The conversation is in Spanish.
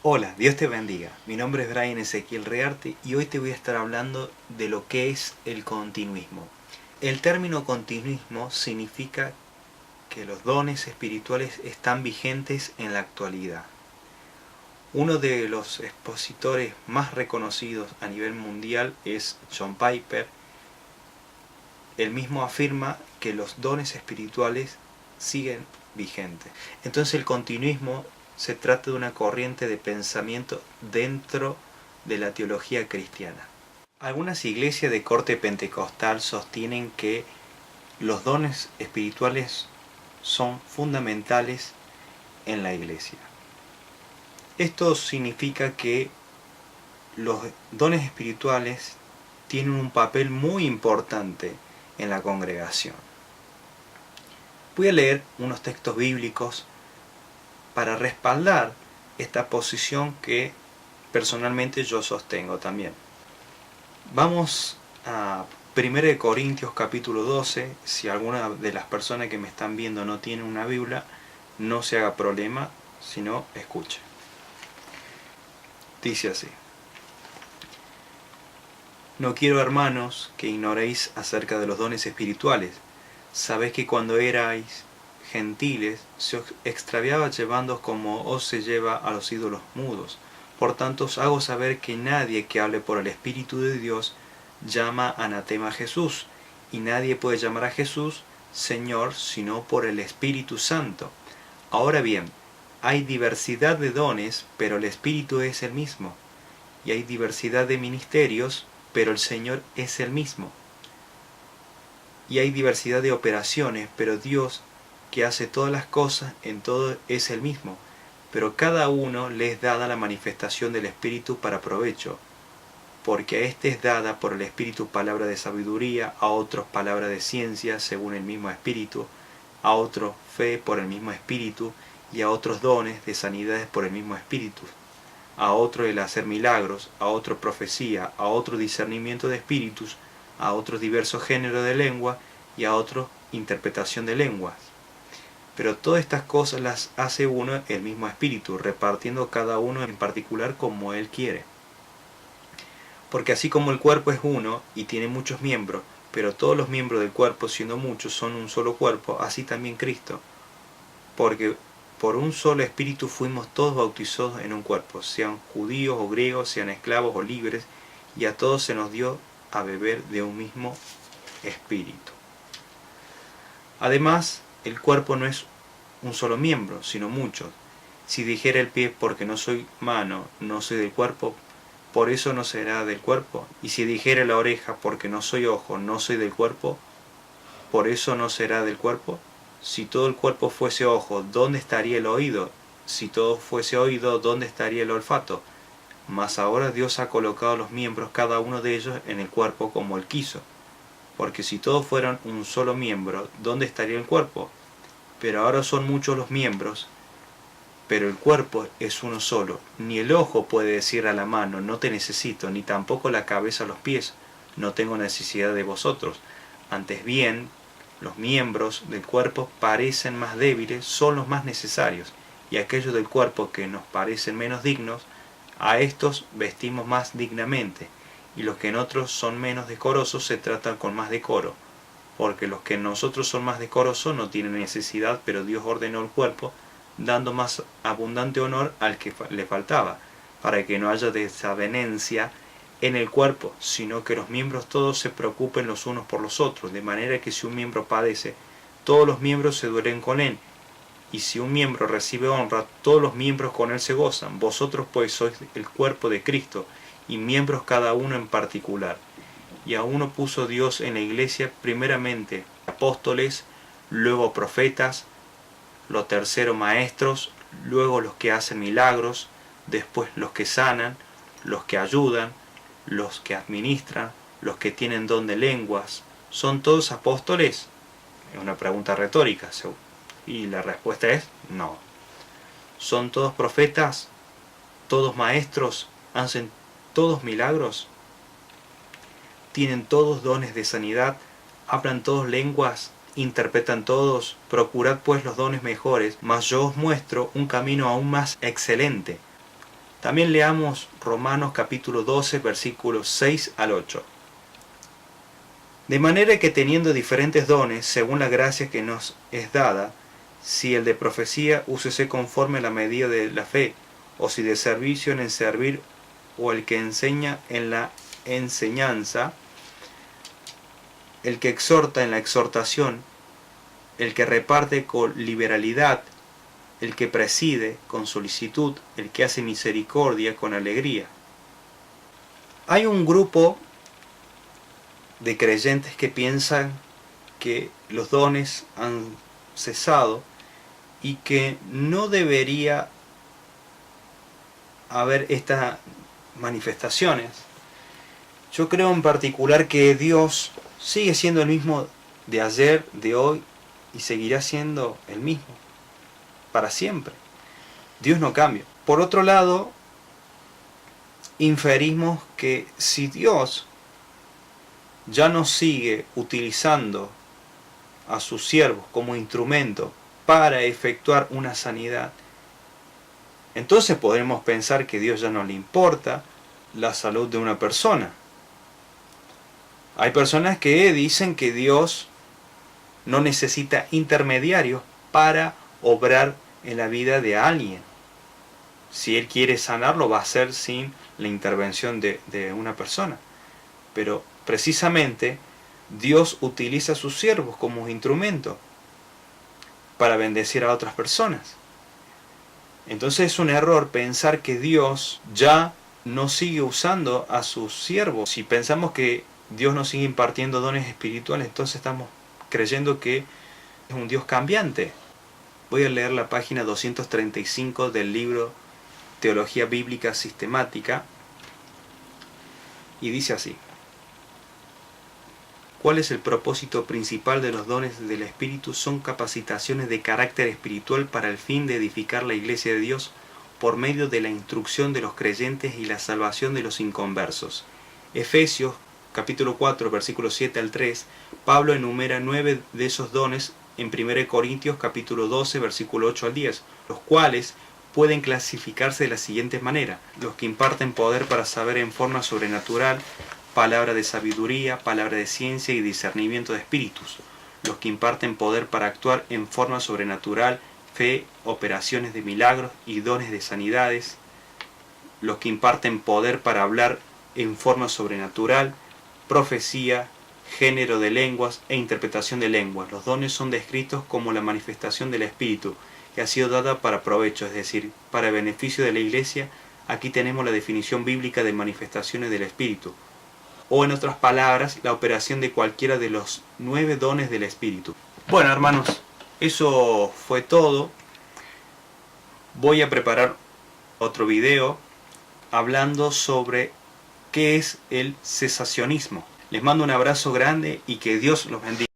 Hola, Dios te bendiga. Mi nombre es Brian Ezequiel Rearte y hoy te voy a estar hablando de lo que es el continuismo. El término continuismo significa que los dones espirituales están vigentes en la actualidad. Uno de los expositores más reconocidos a nivel mundial es John Piper. Él mismo afirma que los dones espirituales siguen vigentes. Entonces el continuismo se trata de una corriente de pensamiento dentro de la teología cristiana. Algunas iglesias de corte pentecostal sostienen que los dones espirituales son fundamentales en la iglesia. Esto significa que los dones espirituales tienen un papel muy importante en la congregación. Voy a leer unos textos bíblicos para respaldar esta posición que personalmente yo sostengo también. Vamos a 1 Corintios capítulo 12. Si alguna de las personas que me están viendo no tiene una Biblia, no se haga problema, sino escuche. Dice así: No quiero, hermanos, que ignoréis acerca de los dones espirituales. Sabéis que cuando erais gentiles se os extraviaba llevándoos como os se lleva a los ídolos mudos. Por tanto os hago saber que nadie que hable por el Espíritu de Dios llama anatema a Jesús, y nadie puede llamar a Jesús Señor sino por el Espíritu Santo. Ahora bien, hay diversidad de dones, pero el Espíritu es el mismo, y hay diversidad de ministerios, pero el Señor es el mismo. Y hay diversidad de operaciones, pero Dios, que hace todas las cosas en todo, es el mismo. Pero cada uno le es dada la manifestación del Espíritu para provecho, porque a éste es dada por el Espíritu palabra de sabiduría, a otros palabra de ciencia según el mismo Espíritu, a otros fe por el mismo Espíritu, y a otros dones de sanidades por el mismo Espíritu, a otro el hacer milagros, a otro profecía, a otro discernimiento de espíritus, a otros diversos géneros de lengua, y a otro interpretación de lenguas. Pero todas estas cosas las hace uno el mismo Espíritu, repartiendo cada uno en particular como Él quiere. Porque así como el cuerpo es uno y tiene muchos miembros, pero todos los miembros del cuerpo, siendo muchos, son un solo cuerpo, así también Cristo. Porque por un solo Espíritu fuimos todos bautizados en un cuerpo, sean judíos o griegos, sean esclavos o libres, y a todos se nos dio a beber de un mismo Espíritu. Además, el cuerpo no es un solo miembro, sino muchos. Si dijera el pie, porque no soy mano, no soy del cuerpo, por eso no será del cuerpo. Y si dijera la oreja, porque no soy ojo, no soy del cuerpo, por eso no será del cuerpo. Si todo el cuerpo fuese ojo, ¿dónde estaría el oído? Si todo fuese oído, ¿dónde estaría el olfato? Mas ahora Dios ha colocado los miembros, cada uno de ellos, en el cuerpo como Él quiso. Porque si todos fueran un solo miembro, ¿dónde estaría el cuerpo? Pero ahora son muchos los miembros, pero el cuerpo es uno solo. Ni el ojo puede decir a la mano, no te necesito, ni tampoco la cabeza a los pies, no tengo necesidad de vosotros. Antes bien, los miembros del cuerpo parecen más débiles, son los más necesarios, y aquellos del cuerpo que nos parecen menos dignos, a estos vestimos más dignamente, y los que en otros son menos decorosos se tratan con más decoro, porque los que en nosotros son más decorosos no tienen necesidad, pero Dios ordenó el cuerpo, dando más abundante honor al que le faltaba, para que no haya desavenencia en el cuerpo, sino que los miembros todos se preocupen los unos por los otros, de manera que si un miembro padece, todos los miembros se duelen con él, y si un miembro recibe honra, todos los miembros con él se gozan. Vosotros pues sois el cuerpo de Cristo, y miembros cada uno en particular. Y a uno puso Dios en la iglesia primeramente apóstoles, luego profetas, lo tercero maestros, luego los que hacen milagros, después los que sanan, los que ayudan, los que administran, los que tienen don de lenguas. ¿Son todos apóstoles? Es una pregunta retórica, y la respuesta es no. ¿Son todos profetas? ¿Todos maestros? ¿Hacen todos milagros? ¿Tienen todos dones de sanidad? ¿Hablan todos lenguas? ¿Interpretan todos? Procurad pues los dones mejores, mas yo os muestro un camino aún más excelente. También leamos Romanos capítulo 12, versículos 6 al 8. De manera que teniendo diferentes dones, según la gracia que nos es dada, si el de profecía, úsese conforme a la medida de la fe, o si de servicio en el servir, o el que enseña en la enseñanza, el que exhorta en la exhortación, el que reparte con liberalidad, el que preside con solicitud, el que hace misericordia con alegría. Hay un grupo de creyentes que piensan que los dones han cesado y que no debería haber estas manifestaciones. Yo creo en particular que Dios sigue siendo el mismo de ayer, de hoy, y seguirá siendo el mismo para siempre. Dios no cambia. Por otro lado, inferimos que si Dios ya no sigue utilizando a sus siervos como instrumento para efectuar una sanidad, entonces podremos pensar que a Dios ya no le importa la salud de una persona. Hay personas que dicen que Dios no necesita intermediarios para obrar en la vida de alguien. Si Él quiere sanar, lo va a hacer sin la intervención de una persona. Pero precisamente Dios utiliza a sus siervos como instrumento para bendecir a otras personas. Entonces es un error pensar que Dios ya no sigue usando a sus siervos. Si pensamos que Dios no sigue impartiendo dones espirituales, entonces estamos creyendo que es un Dios cambiante. Voy a leer la página 235 del libro Teología Bíblica Sistemática y dice así: ¿cuál es el propósito principal de los dones del Espíritu? Son capacitaciones de carácter espiritual para el fin de edificar la Iglesia de Dios por medio de la instrucción de los creyentes y la salvación de los inconversos. Efesios capítulo 4, versículos 7 al 3, Pablo enumera 9 de esos dones en 1 Corintios capítulo 12, versículo 8 al 10, los cuales pueden clasificarse de la siguiente manera: los que imparten poder para saber en forma sobrenatural, palabra de sabiduría, palabra de ciencia y discernimiento de espíritus; los que imparten poder para actuar en forma sobrenatural, fe, operaciones de milagros y dones de sanidades; los que imparten poder para hablar en forma sobrenatural, profecía, género de lenguas e interpretación de lenguas. Los dones son descritos como la manifestación del Espíritu, que ha sido dada para provecho, es decir, para beneficio de la Iglesia. Aquí tenemos la definición bíblica de manifestaciones del Espíritu, o en otras palabras, la operación de cualquiera de los 9 dones del Espíritu. Bueno, hermanos, eso fue todo. Voy a preparar otro video hablando sobre qué es el cesacionismo. Les mando un abrazo grande y que Dios los bendiga.